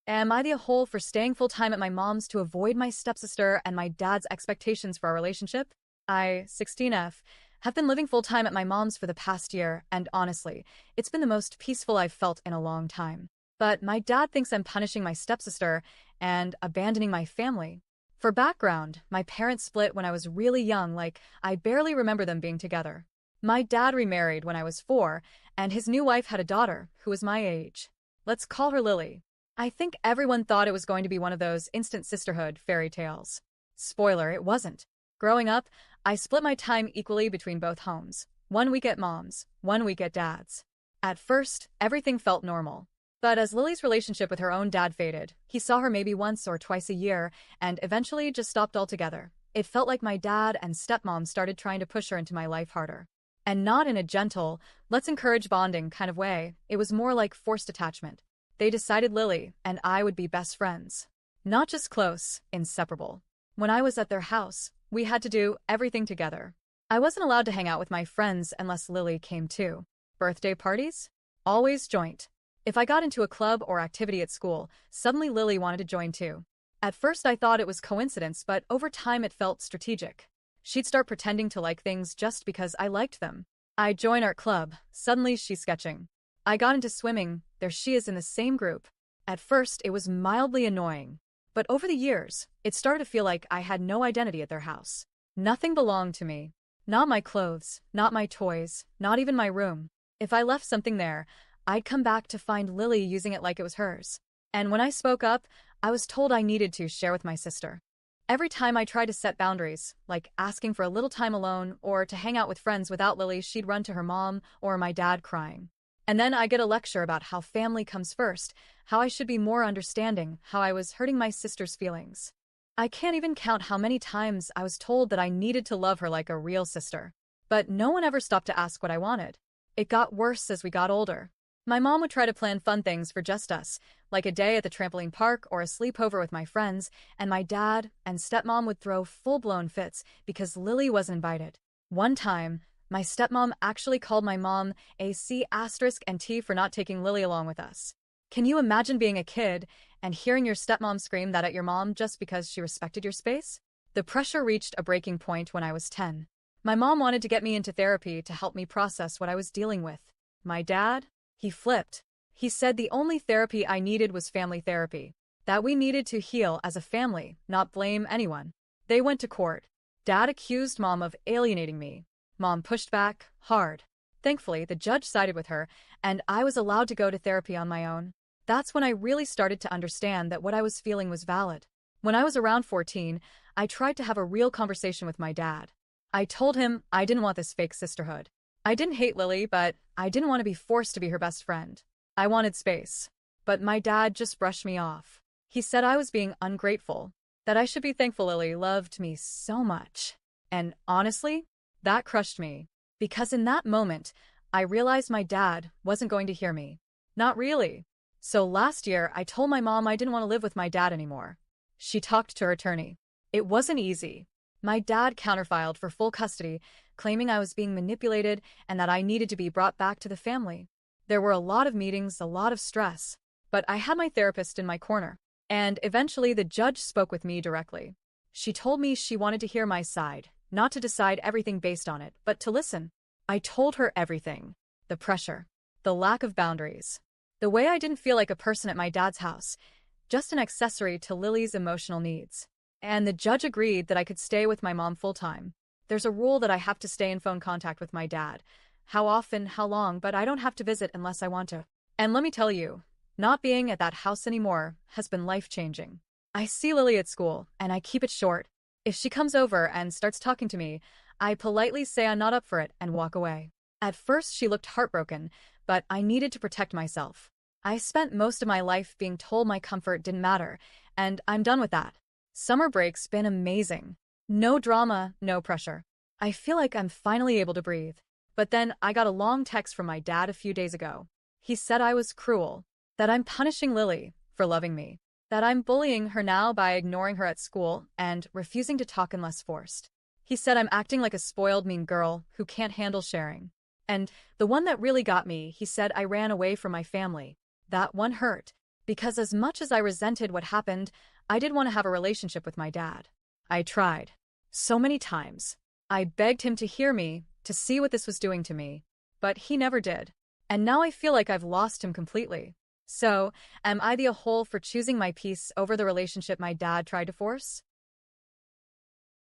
Am I the whole for staying full-time at my mom's to avoid my stepsister and my dad's expectations for our relationship? I, 16F, have been living full-time at my mom's for the past year, and honestly, it's been the most peaceful I've felt in a long time. But my dad thinks I'm punishing my stepsister and abandoning my family. For background, my parents split when I was really young, like I barely remember them being together. My dad remarried when I was 4, and his new wife had a daughter who was my age. Let's call her Lily. I think everyone thought it was going to be one of those instant sisterhood fairy tales. Spoiler, it wasn't. Growing up, I split my time equally between both homes. 1 week at mom's, 1 week at dad's. At first, everything felt normal. But as Lily's relationship with her own dad faded, he saw her maybe once or twice a year and eventually just stopped altogether. It felt like my dad and stepmom started trying to push her into my life harder. And not in a gentle, let's encourage bonding kind of way. It was more like forced attachment. They decided Lily and I would be best friends. Not just close, inseparable. When I was at their house, we had to do everything together. I wasn't allowed to hang out with my friends unless Lily came too. Birthday parties? Always joint. If I got into a club or activity at school, suddenly Lily wanted to join too. At first I thought it was coincidence, but over time it felt strategic. She'd start pretending to like things just because I liked them. I'd join art club, suddenly she's sketching. I got into swimming, there she is in the same group. At first it was mildly annoying. But over the years, it started to feel like I had no identity at their house. Nothing belonged to me. Not my clothes, not my toys, not even my room. If I left something there, I'd come back to find Lily using it like it was hers. And when I spoke up, I was told I needed to share with my sister. Every time I tried to set boundaries, like asking for a little time alone or to hang out with friends without Lily, she'd run to her mom or my dad crying. And then I get a lecture about how family comes first, how I should be more understanding, how I was hurting my sister's feelings. I can't even count how many times I was told that I needed to love her like a real sister. But no one ever stopped to ask what I wanted. It got worse as we got older. My mom would try to plan fun things for just us, like a day at the trampoline park or a sleepover with my friends, and my dad and stepmom would throw full-blown fits because Lily wasn't invited. One time, my stepmom actually called my mom a C***T for not taking Lily along with us. Can you imagine being a kid and hearing your stepmom scream that at your mom just because she respected your space? The pressure reached a breaking point when I was 10. My mom wanted to get me into therapy to help me process what I was dealing with. My dad? He flipped. He said the only therapy I needed was family therapy. That we needed to heal as a family, not blame anyone. They went to court. Dad accused mom of alienating me. Mom pushed back, hard. Thankfully, the judge sided with her, and I was allowed to go to therapy on my own. That's when I really started to understand that what I was feeling was valid. When I was around 14, I tried to have a real conversation with my dad. I told him I didn't want this fake sisterhood. I didn't hate Lily, but I didn't want to be forced to be her best friend. I wanted space. But my dad just brushed me off. He said I was being ungrateful, that I should be thankful Lily loved me so much. And honestly, that crushed me. Because in that moment, I realized my dad wasn't going to hear me. Not really. So last year, I told my mom I didn't want to live with my dad anymore. She talked to her attorney. It wasn't easy. My dad counterfiled for full custody, claiming I was being manipulated and that I needed to be brought back to the family. There were a lot of meetings, a lot of stress, but I had my therapist in my corner. And eventually the judge spoke with me directly. She told me she wanted to hear my side, not to decide everything based on it, but to listen. I told her everything. The pressure, the lack of boundaries, the way I didn't feel like a person at my dad's house, just an accessory to Lily's emotional needs. And the judge agreed that I could stay with my mom full-time. There's a rule that I have to stay in phone contact with my dad. How often, how long, but I don't have to visit unless I want to. And let me tell you, not being at that house anymore has been life-changing. I see Lily at school, and I keep it short. If she comes over and starts talking to me, I politely say I'm not up for it and walk away. At first she looked heartbroken, but I needed to protect myself. I spent most of my life being told my comfort didn't matter, and I'm done with that. Summer break's been amazing. No drama, no pressure. I feel like I'm finally able to breathe. But then I got a long text from my dad a few days ago. He said I was cruel, that I'm punishing Lily for loving me, that I'm bullying her now by ignoring her at school and refusing to talk unless forced. He said I'm acting like a spoiled mean girl who can't handle sharing. And the one that really got me, he said I ran away from my family. That one hurt, because as much as I resented what happened, I did want to have a relationship with my dad. I tried. So many times. I begged him to hear me, to see what this was doing to me. But he never did. And now I feel like I've lost him completely. So, am I the a hole for choosing my peace over the relationship my dad tried to force?